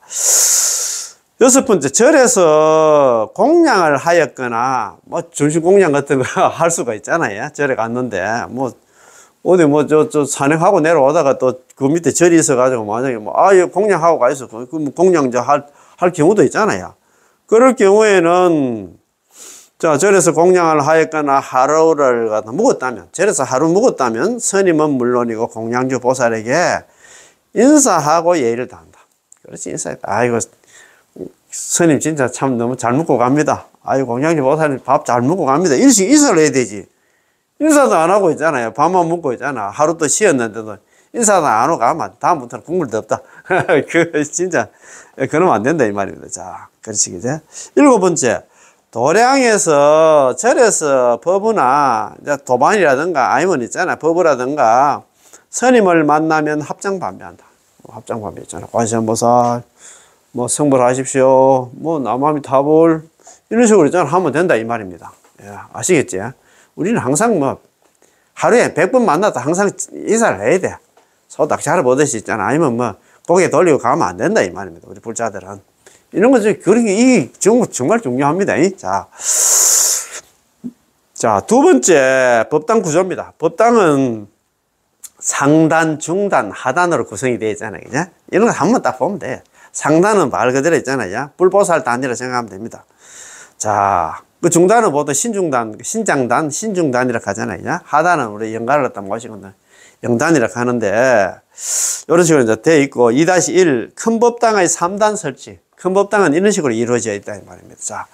여섯 번째, 절에서 공양을 하였거나 전신 공양 같은 거 할 수가 있잖아요. 절에 갔는데 어디 저 산행하고 내려오다가 또 그 밑에 절이 있어가지고 만약에 이거 공양하고 가 있어. 그 공양 할 경우도 있잖아요. 그럴 경우에는 자, 절에서 공양을 하였거나 하루를 갖다 묵었다면, 절에서 하루 묵었다면 스님은 물론이고 공양주 보살에게 인사하고 예의를 다한다. 그렇지, 인사해. 아이고, 스님 진짜 참 너무 잘 묵고 갑니다. 아이고, 공양주 보살님 밥 잘 묵고 갑니다. 일식 인사를 해야 되지. 인사도 안 하고 있잖아요. 밥만 먹고 있잖아. 하루 또 쉬었는데도 인사도 안 하고 가면 다음부터는 국물도 없다. 진짜, 그러면 안 된다, 이 말입니다. 자, 그렇지, 그제? 일곱 번째, 도량에서, 절에서 법부나, 도반이라든가, 아니면 있잖아. 법부라든가, 스님을 만나면 합장반배한다. 합장반배 있잖아. 관세음보살, 성불하십시오. 남아미타불, 이런 식으로 있잖아. 하면 된다, 이 말입니다. 예, 아시겠지? 우리는 항상 하루에 100번 만나도 항상 인사를 해야 돼. 소 닭자를 보듯이 있잖아. 아니면 고개 돌리고 가면 안 된다, 이 말입니다. 우리 불자들은. 이런 거, 그런 게, 정말 중요합니다. 자, 두 번째, 법당 구조입니다. 법당은 상단, 중단, 하단으로 구성이 되어 있잖아요. 그죠? 이런 거 한번 딱 보면 돼. 상단은 말 그대로 있잖아요. 불보살 단위로 생각하면 됩니다. 자, 그 중단은 보통 신중단, 신장단, 신중단이라고 하잖아요. 하단은 우리 영가를 갖다 모시거든. 영단이라고 하는데, 이런 식으로 이제 되어 있고, 2-1, 큰 법당의 3단 설치. 큰 법당은 이런 식으로 이루어져 있다, 이 말입니다. 자,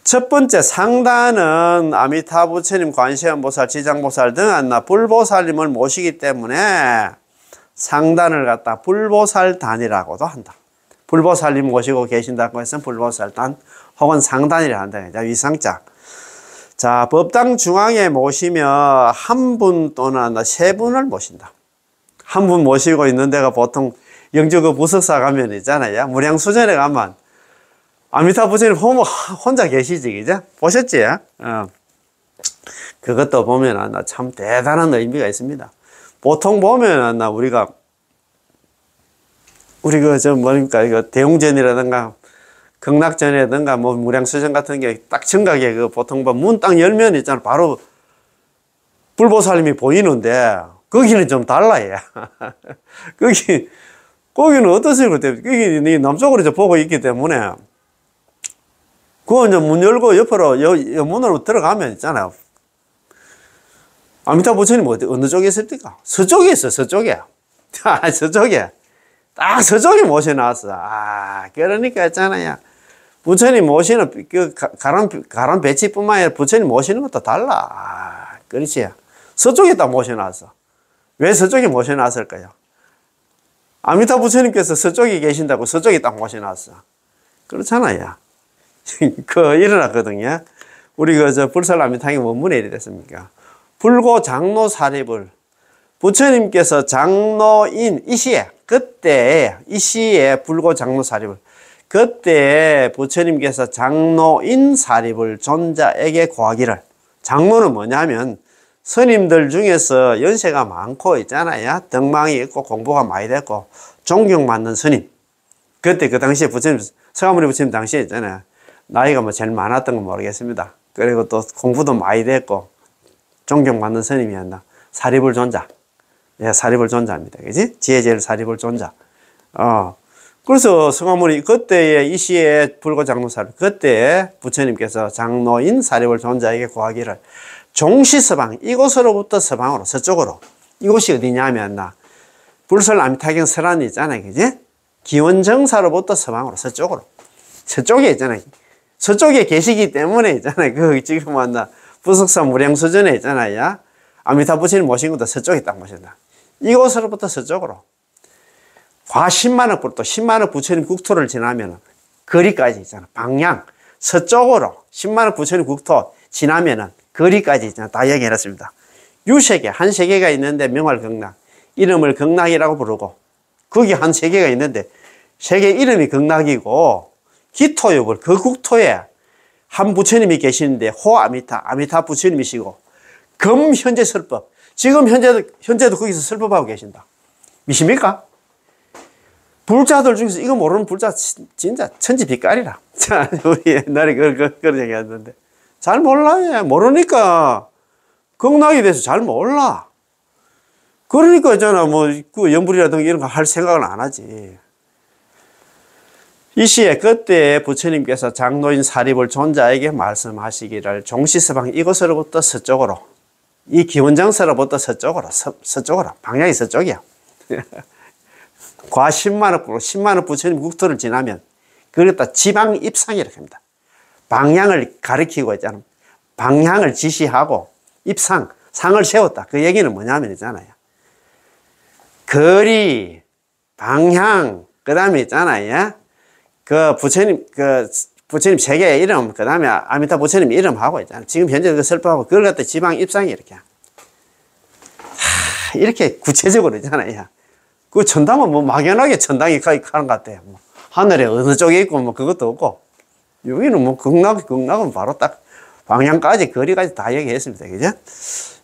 첫 번째 상단은 아미타 부처님, 관세음보살, 지장보살 등 안나 불보살님을 모시기 때문에 상단을 갖다 불보살단이라고도 한다. 불보살님 모시고 계신다고 해서 불보살단 혹은 상단이라 한다. 위상자. 자, 법당 중앙에 모시면 한 분 또는 세 분을 모신다. 한 분 모시고 있는 데가 보통 영주 그 부석사 가면 있잖아요. 무량수전에 가면 아미타 부처님 혼자 계시지, 그죠? 보셨지? 그것도 보면 참 대단한 의미가 있습니다. 보통 보면 우리가 이거 대웅전이라든가 극락전이라든가 무량수전 같은 게 딱 정각에 보통 문 딱 열면 있잖아. 바로 불보살님이 보이는데 거기는 좀 달라요. 거기는 어떠세요? 거기 남쪽으로 보고 있기 때문에 그거 이제 문 열고 옆으로 여 문으로 들어가면 있잖아요. 아미타 부처님 어느 쪽에 있습니까? 서쪽에 있어, 서쪽에. 서쪽에. 딱 서쪽에 모셔놨어. 그러니까 있잖아요. 부처님 모시는 가람 배치뿐만 아니라 부처님 모시는 것도 달라. 그렇지. 서쪽에 딱 모셔놨어. 왜 서쪽에 모셔놨을까요? 아미타 부처님께서 서쪽에 계신다고 서쪽에 딱 모셔놨어. 그렇잖아요. 일어났거든요. 우리 불설 아미타의 원문에 이래 됐습니까? 불고 장로 사립을 부처님께서 장로인 이 시에 불고 장로 사립을 그때 부처님께서 장로인 사립을 존자에게 고하기를. 장로는 뭐냐면 스님들 중에서 연세가 많고 있잖아요. 덕망이 있고 공부가 많이 됐고 존경받는 스님. 그때 그 당시에 부처님, 서가모니 부처님 당시에 있잖아요. 나이가 제일 많았던 건 모르겠습니다. 그리고 또 공부도 많이 됐고 존경받는 스님이었나. 사리불 존자. 예, 사리불 존자입니다. 그지? 지혜제일 사리불 존자. 그래서 서가모니 그때에 이 시에 불고 장로사립, 그때 부처님께서 장로인 사리불 존자에게 고하기를 종시 서방, 이곳으로부터 서방으로, 서쪽으로. 이곳이 어디냐면 불설 아미타경 설안이 있잖아요. 그지? 기원정사로부터 서방으로, 서쪽으로. 서쪽에 있잖아요. 서쪽에 계시기 때문에 있잖아요. 지금 부석사 무량수전에 있잖아요. 아미타 부처님 모신 것도 서쪽에 딱 모신다. 이곳으로부터 서쪽으로. 과 10만억 불, 또 10만억 부처님 국토를 지나면 거리까지 있잖아. 방향. 서쪽으로. 10만억 부처님 국토. 지나면은 거리까지 다 얘기해놨습니다. 유세계, 한 세계가 있는데 명활극락. 이름을 극락이라고 부르고, 거기 한 세계가 있는데, 세계 이름이 극락이고, 기토육을 그 국토에 한 부처님이 계시는데, 호아미타, 아미타 부처님이시고, 금현재 설법. 지금 현재도 거기서 설법하고 계신다. 미십니까? 불자들 중에서 이거 모르는 불자 진짜 천지빛깔이라. 자, 우리 옛날에 그런 얘기 했는데. 잘 몰라. 모르니까 극락에 대해서 잘 몰라. 그러니까 있잖아, 그 영불이라든가 이런 거 할 생각은 안 하지. 이 시에 그때 부처님께서 장로인 사립을 존자에게 말씀하시기를 종시서방 이곳으로부터 서쪽으로, 이 기원정서로부터 서쪽으로, 방향이 서쪽이야. 과 10만억 부처님 국토를 지나면, 그랬다 지방 입상이라고 합니다. 방향을 가리키고 있잖아. 방향을 지시하고, 입상, 상을 세웠다. 그 얘기는 뭐냐면 있잖아요. 거리, 방향, 그 다음에 있잖아요. 그 부처님 세계의 이름, 그 다음에 아미타 부처님 이름하고 있잖아요. 지금 현재 그 설법하고, 그걸 갖다 지방 입상이 이렇게 구체적으로 있잖아요. 그 천당은 막연하게 천당이 가는 것 같아요. 하늘에 어느 쪽에 있고, 그것도 없고. 여기는 극락은 바로 딱 방향까지, 거리까지 다 얘기했습니다. 그죠?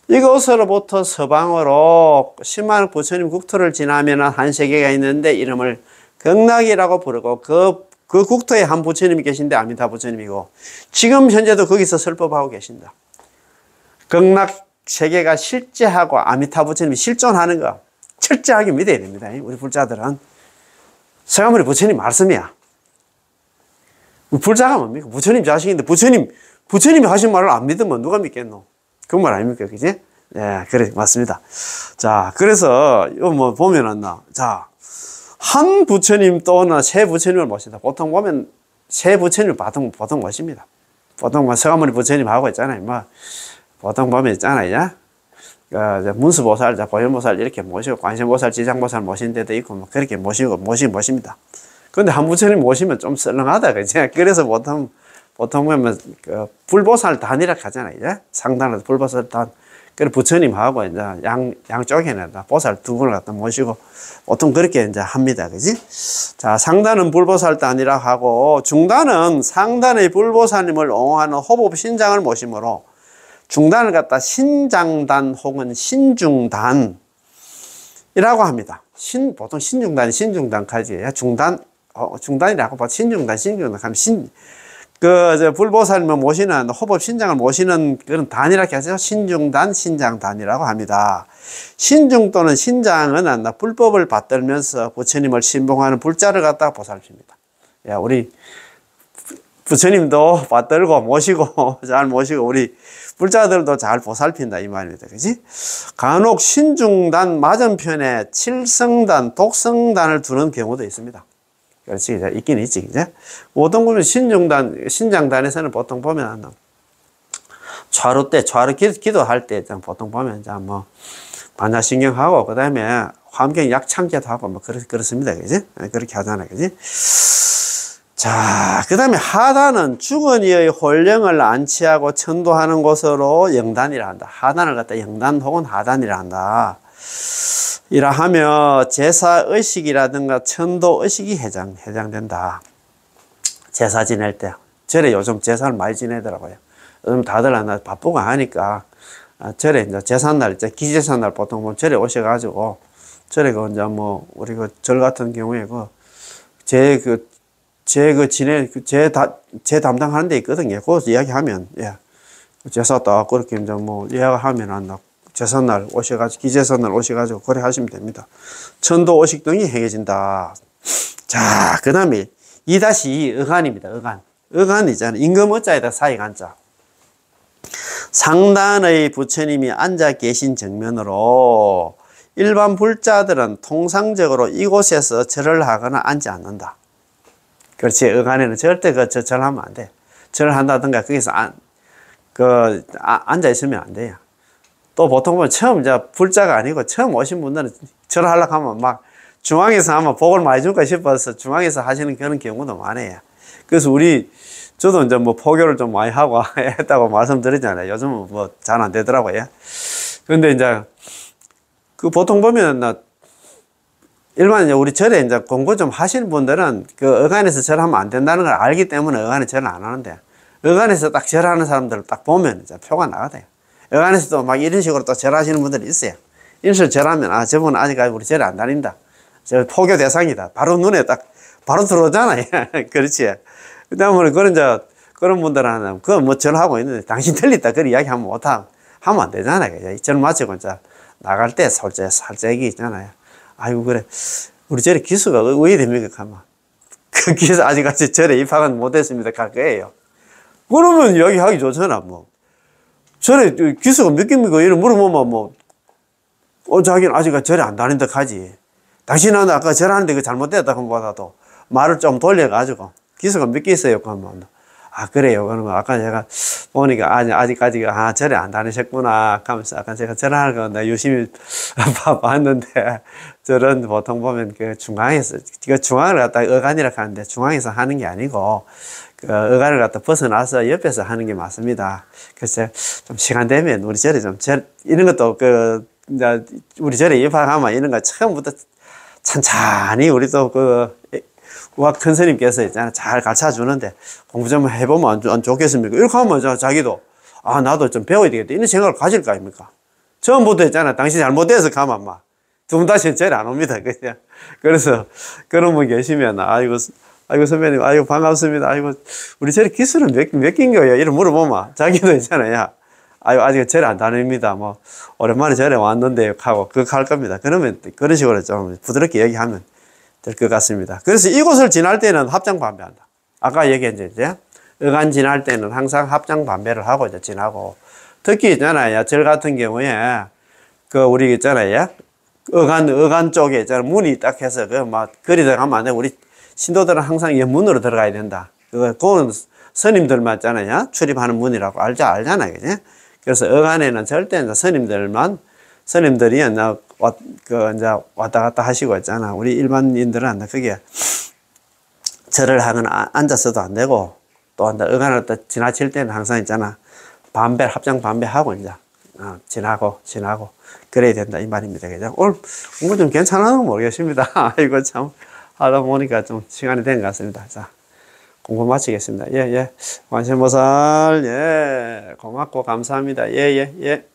이곳으로부터 서방으로 10만억 부처님 국토를 지나면 한 세계가 있는데 이름을 극락이라고 부르고 그 국토에 한 부처님이 계신데 아미타 부처님이고 지금 현재도 거기서 설법하고 계신다. 극락 세계가 실제하고 아미타 부처님이 실존하는 거 철저하게 믿어야 됩니다. 우리 불자들은. 서가모니 부처님 말씀이야. 불자가 뭡니까? 부처님 자식인데 부처님이 하신 말을 안 믿으면 누가 믿겠노? 그 말 아닙니까? 그지? 네, 그래, 맞습니다. 자, 그래서, 이거 보면은, 자, 한 부처님 또는 세 부처님을 모신다. 보통 보면, 세 부처님을 보통 모십니다. 보통 서가모니 부처님 하고 있잖아요. 보통 보면 있잖아요. 문수보살, 보현보살 이렇게 모시고, 관세음보살, 지장보살 모신 데도 있고, 그렇게 모십니다. 근데 한 부처님 모시면 좀 썰렁하다, 그지? 그래서 보통 보면, 불보살 단이라고 하잖아요. 상단에서 불보살 단. 그래, 부처님하고 이제 양쪽에는 보살 두 분을 갖다 모시고, 보통 그렇게 이제 합니다. 그지? 자, 상단은 불보살 단이라고 하고, 중단은 상단의 불보살님을 옹호하는 호법 신장을 모심으로, 중단을 갖다 신장단 혹은 신중단이라고 합니다. 보통 신중단까지, 중단이라고 봐. 신중단 하면 불보살님을 모시는, 호법 신장을 모시는 그런 단이라고 하죠. 신중단, 신장단이라고 합니다. 신중 또는 신장은 불법을 받들면서 부처님을 신봉하는 불자를 갖다가 보살핍니다. 야, 우리 부처님도 받들고 모시고, 잘 모시고, 우리 불자들도 잘 보살핀다, 이 말입니다. 그지? 간혹 신중단 맞은편에 칠성단, 독성단을 두는 경우도 있습니다. 그렇지, 있긴 있지, 이제. 보통 보면 신장단에서는 보통 보면, 좌로 기도할 때, 보통 보면, 반야신경하고, 그 다음에 화엄경 약창제도 하고, 그렇습니다. 그지? 그렇게 하잖아요. 그지? 자, 그 다음에 하단은 죽은 이의 홀령을 안치하고 천도하는 곳으로 영단이라 한다. 하단을 갖다 영단 혹은 하단이라 한다. 이라 하며 제사 의식이라든가 천도 의식이 해당된다. 제사 지낼 때. 절에 요즘 제사를 많이 지내더라고요. 요즘 다들 바쁘고 하니까, 절에 이제 제삿날, 기제삿날 보통 보면 절에 오셔가지고, 절에 이제 우리 절 같은 경우에 제 담당하는 데 있거든요. 거기서 이야기하면, 예. 제사 딱 그렇게 이제 예약하면 제삿날 오셔가지고, 기제삿날 오셔가지고, 그래 하시면 됩니다. 천도 오식 등이 행해진다. 자, 그 다음에 2-2 의간입니다. 의간 있잖아요. 임금 의자에다 사익 한자. 상단의 부처님이 앉아 계신 정면으로 일반 불자들은 통상적으로 이곳에서 절을 하거나 앉지 않는다. 그렇지. 의간에는 절대 절하면 안 돼. 절을 한다든가 거기서 앉아 있으면 안 돼요. 또 보통 보면 처음 불자가 아니고 처음 오신 분들은 절을 하려고 하면 중앙에서 아마 복을 많이 줄까 싶어서 중앙에서 하시는 그런 경우도 많아요. 그래서 우리 저도 이제 뭐 포교를 좀 많이 하고 했다고 말씀드렸잖아요. 요즘은 뭐 잘 안 되더라고요. 근데 이제 그 보통 보면 나 일반 이제 우리 절에 이제 공부 좀 하시는 분들은 그 어간에서 절하면 안 된다는 걸 알기 때문에 어간에 절을 안 하는데, 어간에서 딱 절하는 사람들을 딱 보면 이제 표가 나거든요. 어간에서도 막 이런 식으로 또 절하시는 분들이 있어요. 이런 식으로 절하면 아, 저분은 아직 우리 절에 안 다닌다, 저 포교 대상이다, 바로 눈에 딱 바로 들어오잖아요. 그렇지. 그다음에 그런 이제 그런 분들은 그건 뭐 절하고 있는데 당신 틀렸다 그런 이야기 하면 하면 안 되잖아요. 절 마치고 이제 나갈 때 살짝이 있잖아요. 아이고, 그래. 우리 절에 기수가 왜 됩니까? 가만. 그 기수 아직까지 절에 입학은 못했습니다. 갈 거예요. 그러면 이야기하기 좋잖아, 뭐. 절에 기수가 몇 개입니까? 이런 물어보면 자기는 아직까지 절에 안 다닌다 하지. 당신은 아까 절하는데 그 잘못됐다 보다도 말을 좀 돌려가지고 기수가 몇 개 있어요? 그러면 아, 그래요. 그러면 아까 제가 보니까 아직까지 절에 안 다니셨구나 하면서 아까 제가 절하는 거 내가 열심히 봤는데, 절은 보통 보면 그 중앙에서, 그 중앙을 갖다 어간이라고 하는데 중앙에서 하는 게 아니고 그 어간을 갖다 벗어나서 옆에서 하는 게 맞습니다. 그래서 좀 시간 되면 우리 절에 좀 이런 것도 그 이제 우리 절에 입학하면 이런 거 처음부터 찬찬히 우리도 그 우학 큰 스님께서 있잖아, 잘 가르쳐 주는데 공부 좀 해보면 안 좋겠습니까? 이렇게 하면 자기도 아, 나도 좀 배워야 되겠다 이런 생각을 가질 거 아닙니까? 처음부터 있잖아, 당신 잘못돼서 가면 막 두 번 다시는 절에 안 옵니다. 그냥. 그래서 그런 분 계시면 아이고 선배님, 아이고 반갑습니다, 아이고 우리 절에 기술은 몇 개인가요? 이런 물어보면 자기도 있잖아요, 아이고 아직 절에 안 다닙니다, 뭐 오랜만에 절에 왔는데 하고 그거 갈 겁니다. 그러면 그런 식으로 좀 부드럽게 얘기하면 될 것 같습니다. 그래서 이곳을 지날 때는 합장 반배한다. 아까 얘기했죠, 이제 어간 지날 때는 항상 합장 반배를 하고 이제 지나고, 특히 있잖아요, 절 같은 경우에 그 우리 있잖아요, 어간 쪽에 있잖아, 문이 딱 해서 그 막 그리 들어가면 안 돼. 우리 신도들은 항상 연문으로 들어가야 된다. 그건 스님들만 있잖아요, 출입하는 문이라고 알잖아요, 그지? 그래서 어간에는 절대 스님들이 이제 왔다 갔다 하시고 있잖아. 우리 일반인들은 그게 절을 하면 앉아서도 안 되고, 또 어간을 또 지나칠 때는 항상 있잖아, 합장 반배하고 이제 지나고 그래야 된다 이 말입니다. 그죠? 오늘 공부 좀 괜찮아요? 모르겠습니다. 이거 참 하다 보니까 좀 시간이 된 것 같습니다. 자, 공부 마치겠습니다. 예. 관세음보살, 예. 고맙고 감사합니다. 예.